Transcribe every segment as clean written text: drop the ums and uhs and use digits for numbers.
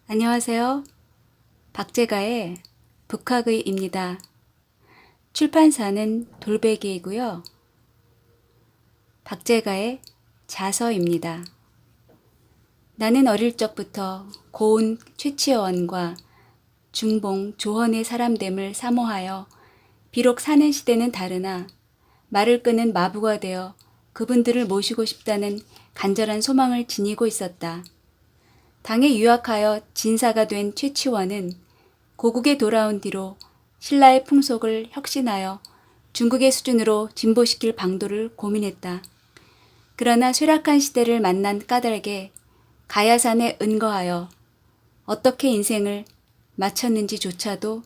안녕하세요. 박재가의 북학의입니다. 출판사는 돌베개이고요. 박재가의 자서입니다. 나는 어릴 적부터 고운 최치원과 중봉 조헌의 사람됨을 사모하여 비록 사는 시대는 다르나 말을 끄는 마부가 되어 그분들을 모시고 싶다는 간절한 소망을 지니고 있었다. 당에 유학하여 진사가 된 최치원은 고국에 돌아온 뒤로 신라의 풍속을 혁신하여 중국의 수준으로 진보시킬 방도를 고민했다. 그러나 쇠락한 시대를 만난 까닭에 가야산에 은거하여 어떻게 인생을 마쳤는지조차도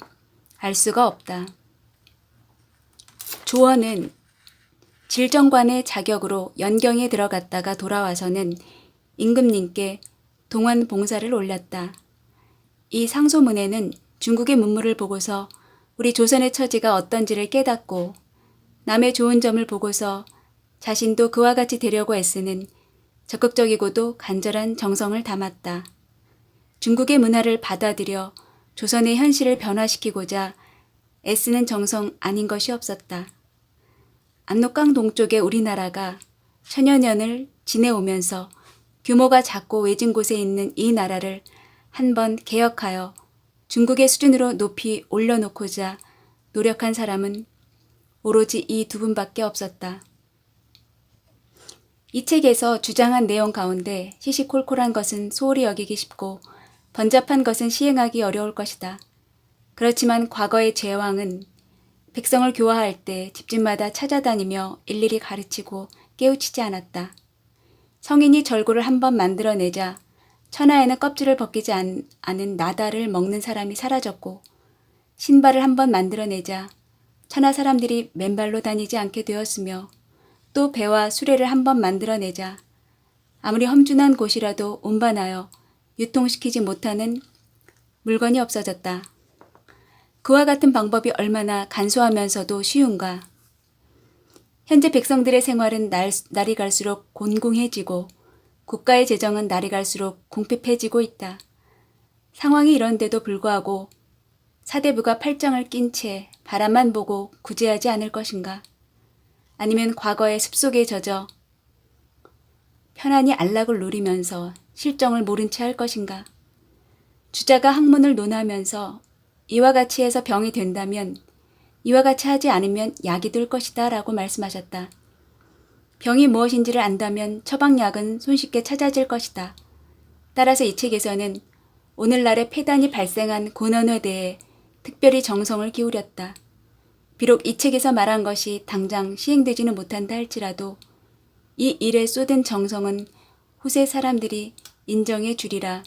알 수가 없다. 조원은 질정관의 자격으로 연경에 들어갔다가 돌아와서는 임금님께 동원 봉사를 올렸다. 이 상소문에는 중국의 문물을 보고서 우리 조선의 처지가 어떤지를 깨닫고 남의 좋은 점을 보고서 자신도 그와 같이 되려고 애쓰는 적극적이고도 간절한 정성을 담았다. 중국의 문화를 받아들여 조선의 현실을 변화시키고자 애쓰는 정성 아닌 것이 없었다. 압록강 동쪽의 우리나라가 천여 년을 지내오면서 규모가 작고 외진 곳에 있는 이 나라를 한번 개혁하여 중국의 수준으로 높이 올려놓고자 노력한 사람은 오로지 이 두 분밖에 없었다. 이 책에서 주장한 내용 가운데 시시콜콜한 것은 소홀히 여기기 쉽고 번잡한 것은 시행하기 어려울 것이다. 그렇지만 과거의 제왕은 백성을 교화할 때 집집마다 찾아다니며 일일이 가르치고 깨우치지 않았다. 성인이 절구를 한번 만들어내자 천하에는 껍질을 벗기지 않은 나다를 먹는 사람이 사라졌고 신발을 한번 만들어내자 천하 사람들이 맨발로 다니지 않게 되었으며 또 배와 수레를 한번 만들어내자 아무리 험준한 곳이라도 운반하여 유통시키지 못하는 물건이 없어졌다. 그와 같은 방법이 얼마나 간소하면서도 쉬운가. 현재 백성들의 생활은 날이 갈수록 곤궁해지고 국가의 재정은 날이 갈수록 궁핍해지고 있다. 상황이 이런데도 불구하고 사대부가 팔짱을 낀 채 바람만 보고 구제하지 않을 것인가? 아니면 과거의 습속에 젖어 편안히 안락을 누리면서 실정을 모른 채 할 것인가? 주자가 학문을 논하면서 이와 같이 해서 병이 된다면 이와 같이 하지 않으면 약이 될 것이다 라고 말씀하셨다. 병이 무엇인지를 안다면 처방약은 손쉽게 찾아질 것이다. 따라서 이 책에서는 오늘날의 폐단이 발생한 고난에 대해 특별히 정성을 기울였다. 비록 이 책에서 말한 것이 당장 시행되지는 못한다 할지라도 이 일에 쏟은 정성은 후세 사람들이 인정해 주리라.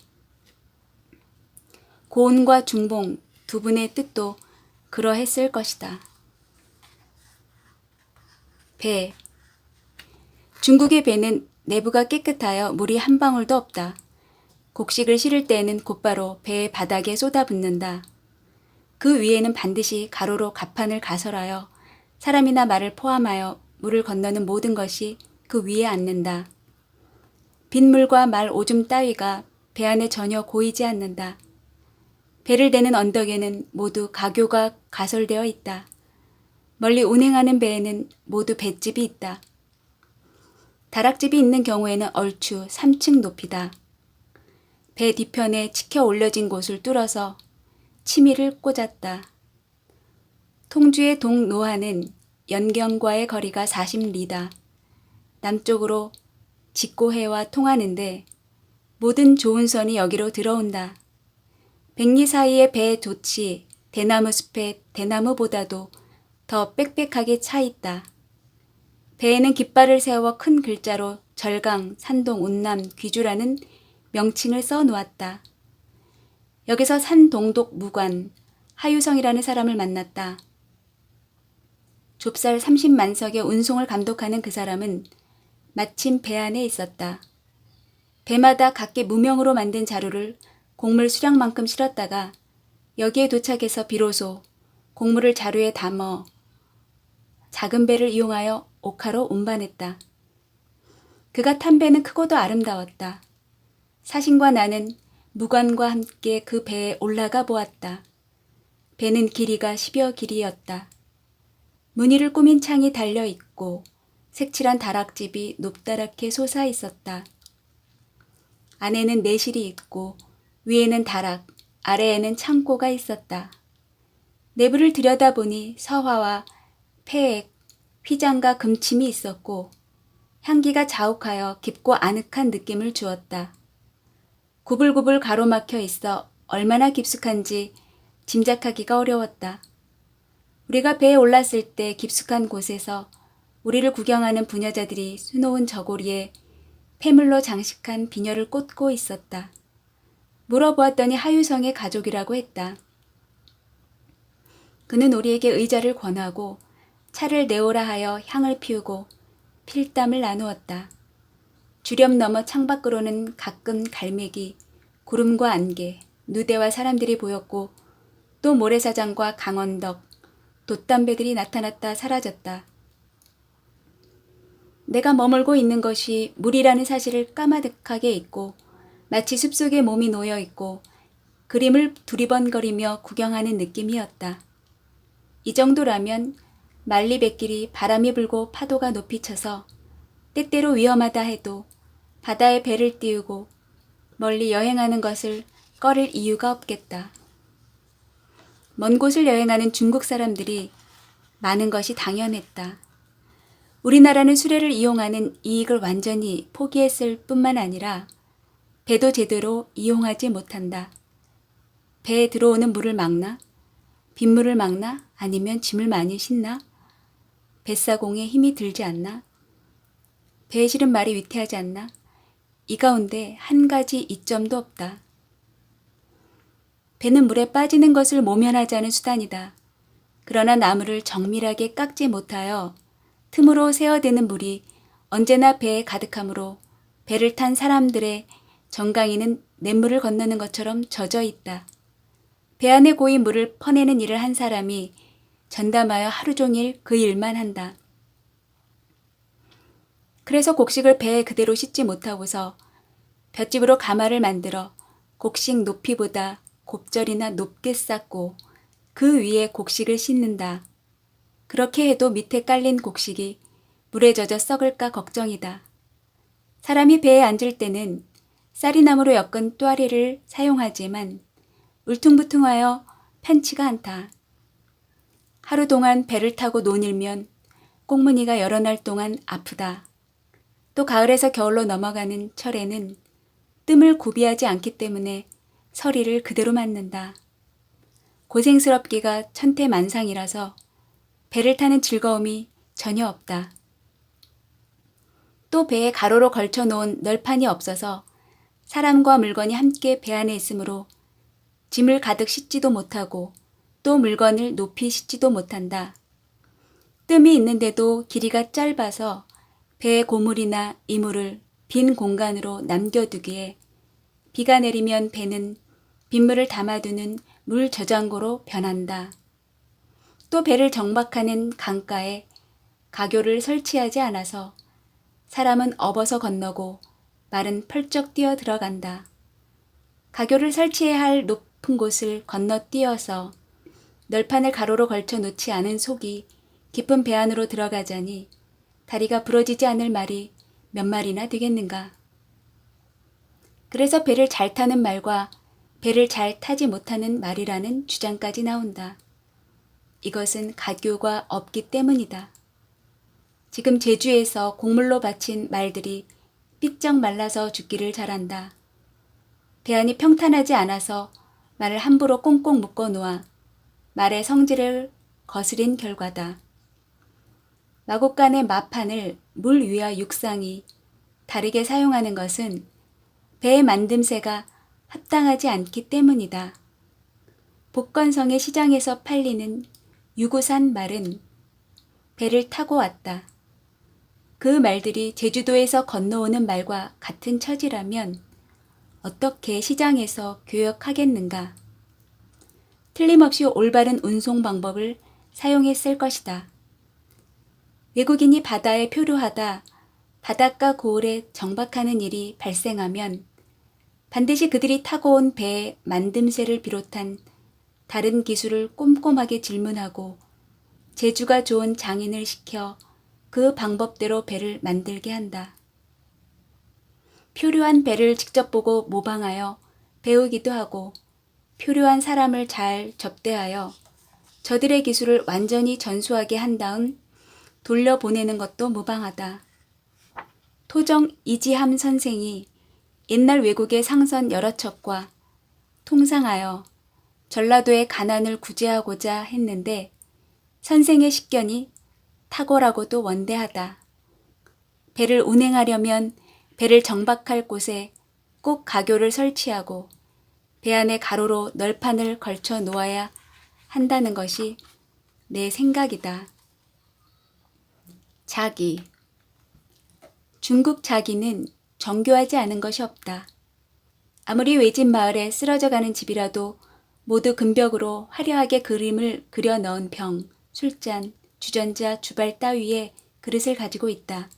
고온과 중봉 두 분의 뜻도 그러했을 것이다. 배. 중국의 배는 내부가 깨끗하여 물이 한 방울도 없다. 곡식을 실을 때에는 곧바로 배의 바닥에 쏟아붓는다. 그 위에는 반드시 가로로 갑판을 가설하여 사람이나 말을 포함하여 물을 건너는 모든 것이 그 위에 앉는다. 빗물과 말 오줌 따위가 배 안에 전혀 고이지 않는다. 배를 대는 언덕에는 모두 가교가 가설되어 있다. 멀리 운행하는 배에는 모두 볏집이 있다. 다락집이 있는 경우에는 얼추 3층 높이다. 배 뒤편에 치켜 올려진 곳을 뚫어서 치미를 꽂았다. 통주의 동노하는 연경과의 거리가 40리다. 남쪽으로 직고해와 통하는데 모든 좋은 선이 여기로 들어온다. 백리 사이의 배의 돛이 대나무 숲의 대나무보다도 더 빽빽하게 차 있다. 배에는 깃발을 세워 큰 글자로 절강, 산동, 운남, 귀주라는 명칭을 써 놓았다. 여기서 산동독 무관, 하유성이라는 사람을 만났다. 좁쌀 30만석의 운송을 감독하는 그 사람은 마침 배 안에 있었다. 배마다 각기 무명으로 만든 자루를 곡물 수량만큼 실었다가 여기에 도착해서 비로소 곡물을 자루에 담어 작은 배를 이용하여 옥하로 운반했다. 그가 탄 배는 크고도 아름다웠다. 사신과 나는 무관과 함께 그 배에 올라가 보았다. 배는 길이가 10여 길이였다. 무늬를 꾸민 창이 달려 있고 색칠한 다락집이 높다랗게 솟아 있었다. 안에는 내실이 있고 위에는 다락, 아래에는 창고가 있었다. 내부를 들여다보니 서화와 폐액, 휘장과 금침이 있었고 향기가 자욱하여 깊고 아늑한 느낌을 주었다. 구불구불 가로막혀 있어 얼마나 깊숙한지 짐작하기가 어려웠다. 우리가 배에 올랐을 때 깊숙한 곳에서 우리를 구경하는 부녀자들이 수놓은 저고리에 폐물로 장식한 비녀를 꽂고 있었다. 물어보았더니 하유성의 가족이라고 했다. 그는 우리에게 의자를 권하고 차를 내오라 하여 향을 피우고 필담을 나누었다. 주렴 넘어 창밖으로는 가끔 갈매기, 구름과 안개, 누대와 사람들이 보였고 또 모래사장과 강언덕, 돛담배들이 나타났다 사라졌다. 내가 머물고 있는 것이 물이라는 사실을 까마득하게 잊고 마치 숲속에 몸이 놓여 있고 그림을 두리번거리며 구경하는 느낌이었다. 이 정도라면 말리백길이 바람이 불고 파도가 높이 쳐서 때때로 위험하다 해도 바다에 배를 띄우고 멀리 여행하는 것을 꺼릴 이유가 없겠다. 먼 곳을 여행하는 중국 사람들이 많은 것이 당연했다. 우리나라는 수레를 이용하는 이익을 완전히 포기했을 뿐만 아니라 배도 제대로 이용하지 못한다. 배에 들어오는 물을 막나? 빗물을 막나? 아니면 짐을 많이 싣나? 뱃사공에 힘이 들지 않나? 배에 실은 말이 위태하지 않나? 이 가운데 한 가지 이점도 없다. 배는 물에 빠지는 것을 모면하자는 수단이다. 그러나 나무를 정밀하게 깎지 못하여 틈으로 새어드는 물이 언제나 배에 가득하므로 배를 탄 사람들의 정강이는 냇물을 건너는 것처럼 젖어 있다. 배 안에 고인 물을 퍼내는 일을 한 사람이 전담하여 하루 종일 그 일만 한다. 그래서 곡식을 배에 그대로 싣지 못하고서 볏짚으로 가마를 만들어 곡식 높이보다 곱절이나 높게 쌓고 그 위에 곡식을 싣는다. 그렇게 해도 밑에 깔린 곡식이 물에 젖어 썩을까 걱정이다. 사람이 배에 앉을 때는 쌀이나무로 엮은 또아리를 사용하지만 울퉁불퉁하여 편치가 않다. 하루 동안 배를 타고 논일면 꽁무니가 여러 날 동안 아프다. 또 가을에서 겨울로 넘어가는 철에는 뜸을 구비하지 않기 때문에 서리를 그대로 맞는다. 고생스럽기가 천태만상이라서 배를 타는 즐거움이 전혀 없다. 또 배에 가로로 걸쳐 놓은 널판이 없어서 사람과 물건이 함께 배 안에 있으므로 짐을 가득 싣지도 못하고 또 물건을 높이 싣지도 못한다. 뜸이 있는데도 길이가 짧아서 배의 고물이나 이물을 빈 공간으로 남겨두기에 비가 내리면 배는 빗물을 담아두는 물 저장고로 변한다. 또 배를 정박하는 강가에 가교를 설치하지 않아서 사람은 업어서 건너고 말은 펄쩍 뛰어 들어간다. 가교를 설치해야 할 높은 곳을 건너뛰어서 널판을 가로로 걸쳐 놓지 않은 속이 깊은 배 안으로 들어가자니 다리가 부러지지 않을 말이 몇 마리나 되겠는가. 그래서 배를 잘 타는 말과 배를 잘 타지 못하는 말이라는 주장까지 나온다. 이것은 가교가 없기 때문이다. 지금 제주에서 곡물로 바친 말들이 삐쩍 말라서 죽기를 잘한다. 배 안이 평탄하지 않아서 말을 함부로 꽁꽁 묶어 놓아 말의 성질을 거스린 결과다. 마곡간의 마판을 물 위와 육상이 다르게 사용하는 것은 배의 만듦새가 합당하지 않기 때문이다. 복건성의 시장에서 팔리는 유구산 말은 배를 타고 왔다. 그 말들이 제주도에서 건너오는 말과 같은 처지라면 어떻게 시장에서 교역하겠는가? 틀림없이 올바른 운송 방법을 사용했을 것이다. 외국인이 바다에 표류하다 바닷가 고을에 정박하는 일이 발생하면 반드시 그들이 타고 온 배의 만듦새를 비롯한 다른 기술을 꼼꼼하게 질문하고 재주가 좋은 장인을 시켜 그 방법대로 배를 만들게 한다. 표류한 배를 직접 보고 모방하여 배우기도 하고 표류한 사람을 잘 접대하여 저들의 기술을 완전히 전수하게 한 다음 돌려보내는 것도 무방하다. 토정 이지함 선생이 옛날 외국의 상선 여러 척과 통상하여 전라도의 가난을 구제하고자 했는데 선생의 식견이 탁월하고도 원대하다. 배를 운행하려면 배를 정박할 곳에 꼭 가교를 설치하고 배 안에 가로로 널판을 걸쳐 놓아야 한다는 것이 내 생각이다. 자기. 중국 자기는 정교하지 않은 것이 없다. 아무리 외진 마을에 쓰러져가는 집이라도 모두 금벽으로 화려하게 그림을 그려 넣은 병, 술잔, 주전자, 주발 따위의 그릇을 가지고 있다.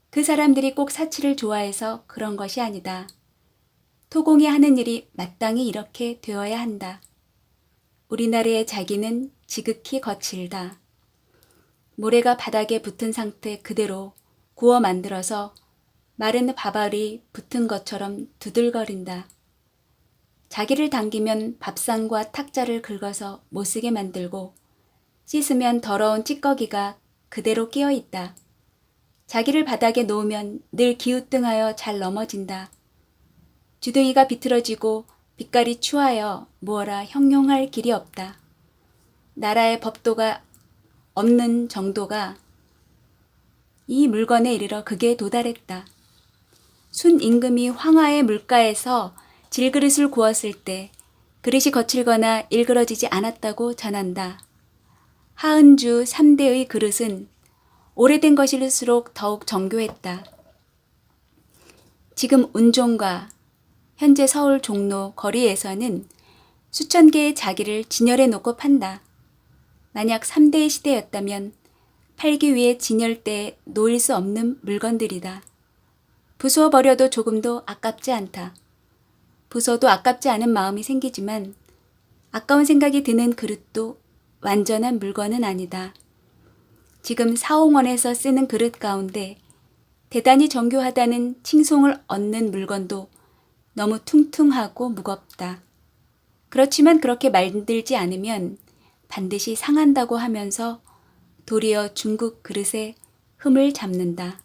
그 사람들이 꼭 사치를 좋아해서 그런 것이 아니다. 토공이 하는 일이 마땅히 이렇게 되어야 한다. 우리나라의 자기는 지극히 거칠다. 모래가 바닥에 붙은 상태 그대로 구워 만들어서 마른 밥알이 붙은 것처럼 두들거린다. 자기를 당기면 밥상과 탁자를 긁어서 못쓰게 만들고 씻으면 더러운 찌꺼기가 그대로 끼어 있다. 자기를 바닥에 놓으면 늘 기우뚱하여 잘 넘어진다. 주둥이가 비틀어지고 빛깔이 추하여 무어라 형용할 길이 없다. 나라의 법도가 없는 정도가 이 물건에 이르러 극에 도달했다. 순 임금이 황하의 물가에서 질그릇을 구웠을 때 그릇이 거칠거나 일그러지지 않았다고 전한다. 하은주 3대의 그릇은 오래된 것일수록 더욱 정교했다. 지금 운종과 현재 서울 종로 거리에서는 수천 개의 자기를 진열해 놓고 판다. 만약 3대의 시대였다면 팔기 위해 진열대에 놓일 수 없는 물건들이다. 부수어 버려도 조금도 아깝지 않다. 부숴도 아깝지 않은 마음이 생기지만 아까운 생각이 드는 그릇도 완전한 물건은 아니다. 지금 사홍원에서 쓰는 그릇 가운데 대단히 정교하다는 칭송을 얻는 물건도 너무 퉁퉁하고 무겁다. 그렇지만 그렇게 만들지 않으면 반드시 상한다고 하면서 도리어 중국 그릇에 흠을 잡는다.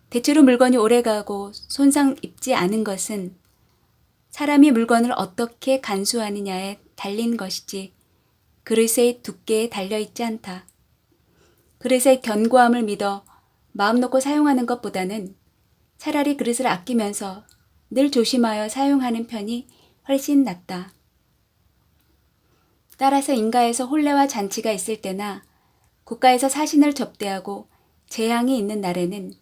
대체로 물건이 오래가고 손상 입지 않은 것은 사람이 물건을 어떻게 간수하느냐에 달린 것이지 그릇의 두께에 달려있지 않다. 그릇의 견고함을 믿어 마음 놓고 사용하는 것보다는 차라리 그릇을 아끼면서 늘 조심하여 사용하는 편이 훨씬 낫다. 따라서 인가에서 혼례와 잔치가 있을 때나 국가에서 사신을 접대하고 재앙이 있는 날에는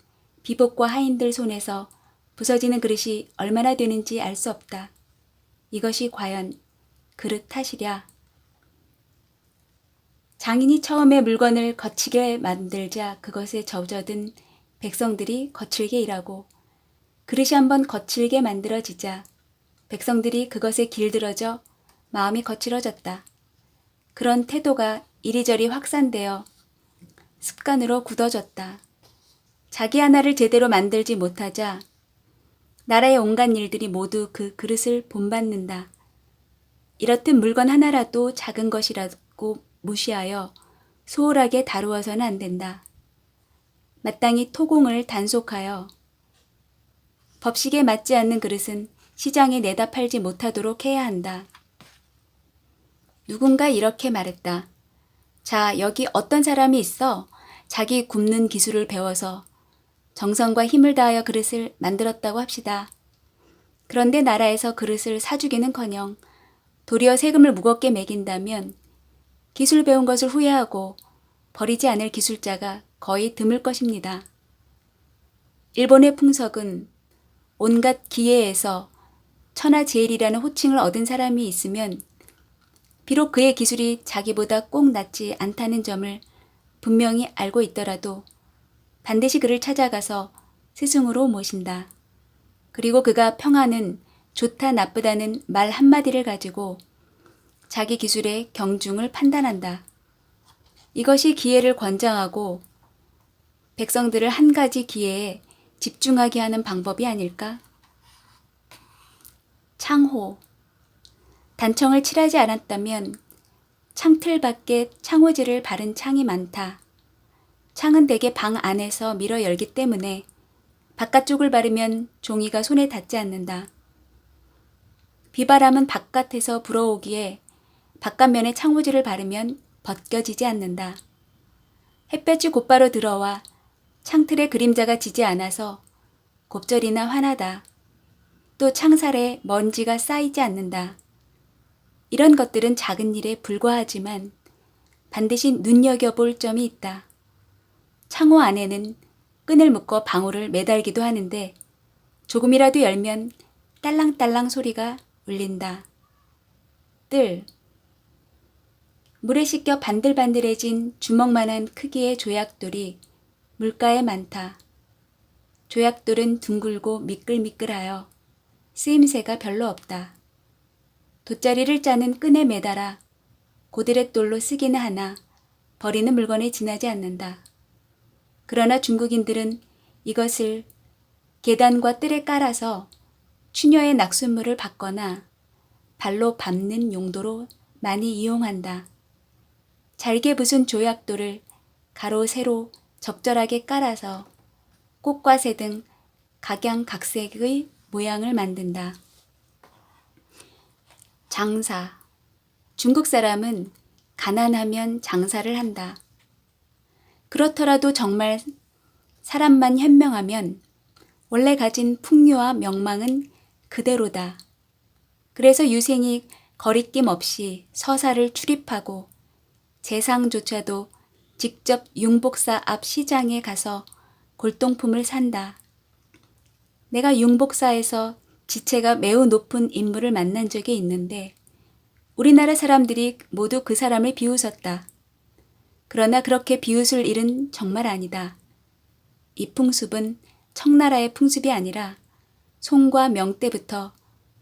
비복과 하인들 손에서 부서지는 그릇이 얼마나 되는지 알 수 없다. 이것이 과연 그릇 탓이랴. 장인이 처음에 물건을 거치게 만들자 그것에 젖어든 백성들이 거칠게 일하고 그릇이 한번 거칠게 만들어지자 백성들이 그것에 길들어져 마음이 거칠어졌다. 그런 태도가 이리저리 확산되어 습관으로 굳어졌다. 자기 하나를 제대로 만들지 못하자 나라의 온갖 일들이 모두 그 그릇을 본받는다. 이렇듯 물건 하나라도 작은 것이라고 무시하여 소홀하게 다루어서는 안 된다. 마땅히 토공을 단속하여 법식에 맞지 않는 그릇은 시장에 내다 팔지 못하도록 해야 한다. 누군가 이렇게 말했다. 자, 여기 어떤 사람이 있어 자기 굽는 기술을 배워서 정성과 힘을 다하여 그릇을 만들었다고 합시다. 그런데 나라에서 그릇을 사주기는커녕 도리어 세금을 무겁게 매긴다면 기술 배운 것을 후회하고 버리지 않을 기술자가 거의 드물 것입니다. 일본의 풍속은 온갖 기회에서 천하제일이라는 호칭을 얻은 사람이 있으면 비록 그의 기술이 자기보다 꼭 낫지 않다는 점을 분명히 알고 있더라도 반드시 그를 찾아가서 스승으로 모신다. 그리고 그가 평화는 좋다 나쁘다는 말 한마디를 가지고 자기 기술의 경중을 판단한다. 이것이 기회를 권장하고 백성들을 한 가지 기회에 집중하게 하는 방법이 아닐까? 창호. 단청을 칠하지 않았다면 창틀 밖에 창호지를 바른 창이 많다. 창은 대개 방 안에서 밀어 열기 때문에 바깥쪽을 바르면 종이가 손에 닿지 않는다. 비바람은 바깥에서 불어오기에 바깥면에 창호지를 바르면 벗겨지지 않는다. 햇볕이 곧바로 들어와 창틀에 그림자가 지지 않아서 곱절이나 환하다. 또 창살에 먼지가 쌓이지 않는다. 이런 것들은 작은 일에 불과하지만 반드시 눈여겨볼 점이 있다. 창호 안에는 끈을 묶어 방울을 매달기도 하는데 조금이라도 열면 딸랑딸랑 소리가 울린다. 뜰. 물에 씻겨 반들반들해진 주먹만한 크기의 조약돌이 물가에 많다. 조약돌은 둥글고 미끌미끌하여 쓰임새가 별로 없다. 돗자리를 짜는 끈에 매달아 고드렛돌로 쓰기는 하나 버리는 물건에 지나지 않는다. 그러나 중국인들은 이것을 계단과 뜰에 깔아서 추녀의 낙숫물을 받거나 발로 밟는 용도로 많이 이용한다. 잘게 부순 조약돌을 가로 세로 적절하게 깔아서 꽃과 새 등 각양각색의 모양을 만든다. 장사. 중국 사람은 가난하면 장사를 한다. 그렇더라도 정말 사람만 현명하면 원래 가진 풍요와 명망은 그대로다. 그래서 유생이 거리낌 없이 서사를 출입하고 재상조차도 직접 융복사 앞 시장에 가서 골동품을 산다. 내가 융복사에서 지체가 매우 높은 인물을 만난 적이 있는데 우리나라 사람들이 모두 그 사람을 비웃었다. 그러나 그렇게 비웃을 일은 정말 아니다. 이 풍습은 청나라의 풍습이 아니라 송과 명 때부터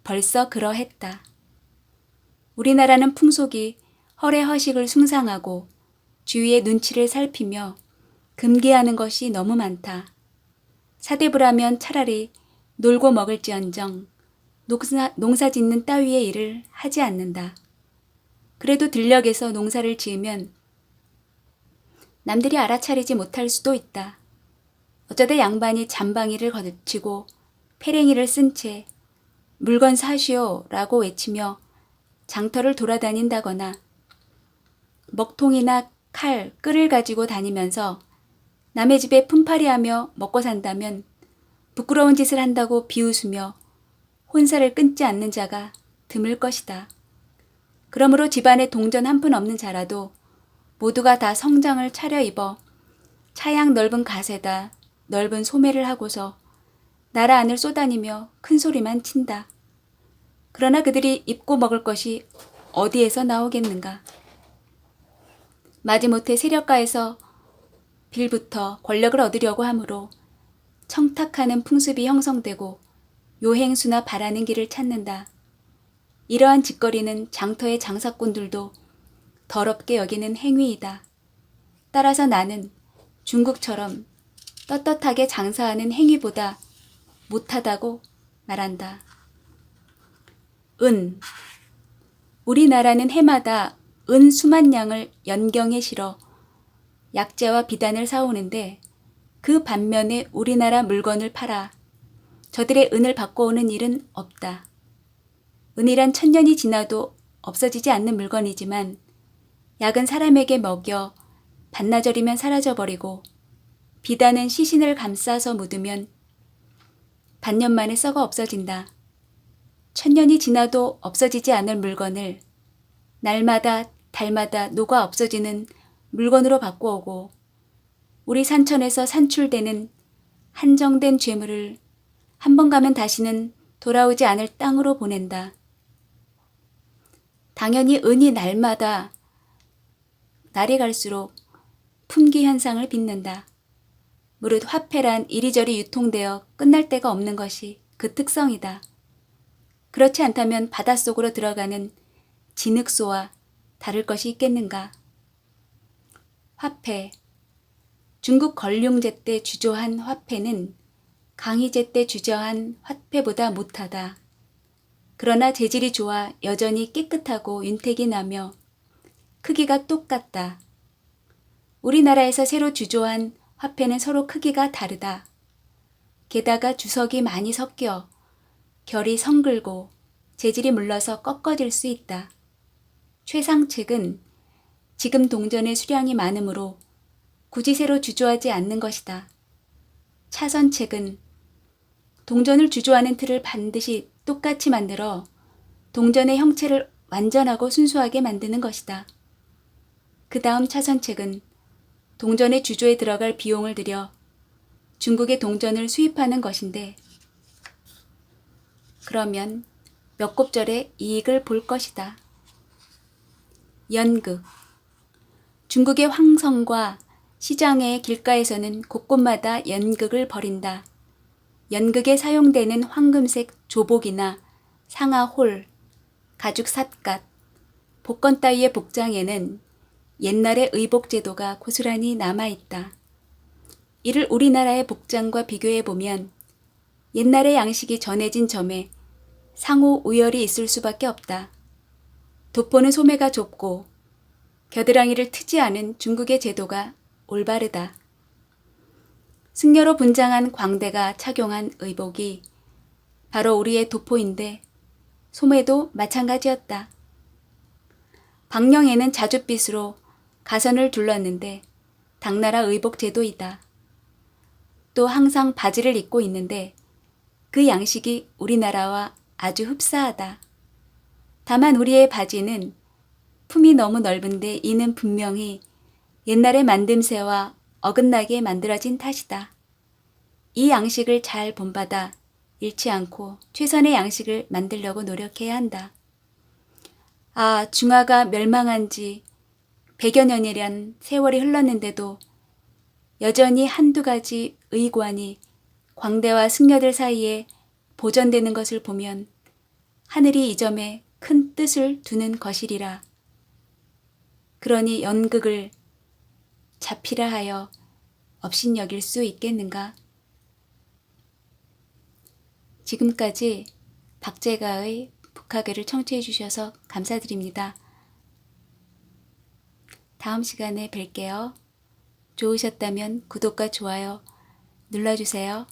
벌써 그러했다. 우리나라는 풍속이 허례허식을 숭상하고 주위의 눈치를 살피며 금기하는 것이 너무 많다. 사대부라면 차라리 놀고 먹을지언정 농사 짓는 따위의 일을 하지 않는다. 그래도 들녘에서 농사를 지으면 남들이 알아차리지 못할 수도 있다. 어쩌다 양반이 잠방이를 거치고 패랭이를 쓴 채 물건 사시오 라고 외치며 장터를 돌아다닌다거나 먹통이나 칼, 끌을 가지고 다니면서 남의 집에 품팔이하며 먹고 산다면 부끄러운 짓을 한다고 비웃으며 혼사를 끊지 않는 자가 드물 것이다. 그러므로 집안에 동전 한 푼 없는 자라도 모두가 다 성장을 차려입어 차양 넓은 갓에다 넓은 소매를 하고서 나라 안을 쏘다니며 큰 소리만 친다. 그러나 그들이 입고 먹을 것이 어디에서 나오겠는가. 마지못해 세력가에서 빌부터 권력을 얻으려고 하므로 청탁하는 풍습이 형성되고 요행수나 바라는 길을 찾는다. 이러한 짓거리는 장터의 장사꾼들도 더럽게 여기는 행위이다. 따라서 나는 중국처럼 떳떳하게 장사하는 행위보다 못하다고 말한다. 은. 우리나라는 해마다 은 수만 양을 연경에 실어 약재와 비단을 사오는데 그 반면에 우리나라 물건을 팔아 저들의 은을 바꿔오는 일은 없다. 은이란 천년이 지나도 없어지지 않는 물건이지만 약은 사람에게 먹여 반나절이면 사라져버리고 비단은 시신을 감싸서 묻으면 반년 만에 썩어 없어진다. 천년이 지나도 없어지지 않을 물건을 날마다 달마다 녹아 없어지는 물건으로 바꾸오고 우리 산천에서 산출되는 한정된 죄물을 한 번 가면 다시는 돌아오지 않을 땅으로 보낸다. 당연히 은이 날마다 날이 갈수록 품귀 현상을 빚는다. 무릇 화폐란 이리저리 유통되어 끝날 데가 없는 것이 그 특성이다. 그렇지 않다면 바닷속으로 들어가는 진흙소와 다를 것이 있겠는가? 화폐. 중국 걸륭제 때 주조한 화폐는 강희제 때 주조한 화폐보다 못하다. 그러나 재질이 좋아 여전히 깨끗하고 윤택이 나며 크기가 똑같다. 우리나라에서 새로 주조한 화폐는 서로 크기가 다르다. 게다가 주석이 많이 섞여 결이 성글고 재질이 물러서 꺾어질 수 있다. 최상책은 지금 동전의 수량이 많으므로 굳이 새로 주조하지 않는 것이다. 차선책은 동전을 주조하는 틀을 반드시 똑같이 만들어 동전의 형체를 완전하고 순수하게 만드는 것이다. 그 다음 차선책은 동전의 주조에 들어갈 비용을 들여 중국의 동전을 수입하는 것인데 그러면 몇 곱절의 이익을 볼 것이다. 연극. 중국의 황성과 시장의 길가에서는 곳곳마다 연극을 벌인다. 연극에 사용되는 황금색 조복이나 상아홀, 가죽 삿갓, 복건 따위의 복장에는 옛날의 의복 제도가 고스란히 남아있다. 이를 우리나라의 복장과 비교해보면 옛날의 양식이 전해진 점에 상호 우열이 있을 수밖에 없다. 도포는 소매가 좁고 겨드랑이를 트지 않은 중국의 제도가 올바르다. 승려로 분장한 광대가 착용한 의복이 바로 우리의 도포인데 소매도 마찬가지였다. 방령에는 자줏빛으로 가선을 둘렀는데 당나라 의복 제도이다. 또 항상 바지를 입고 있는데 그 양식이 우리나라와 아주 흡사하다. 다만 우리의 바지는 품이 너무 넓은데 이는 분명히 옛날의 만듦새와 어긋나게 만들어진 탓이다. 이 양식을 잘 본받아 잃지 않고 최선의 양식을 만들려고 노력해야 한다. 아, 중화가 멸망한 지 100여 년이란 세월이 흘렀는데도 여전히 한두 가지 의관이 광대와 승려들 사이에 보존되는 것을 보면 하늘이 이 점에 큰 뜻을 두는 것이리라. 그러니 연극을 잡히라 하여 업신여길 수 있겠는가? 지금까지 박제가의 북학애를 청취해 주셔서 감사드립니다. 다음 시간에 뵐게요. 좋으셨다면 구독과 좋아요 눌러주세요.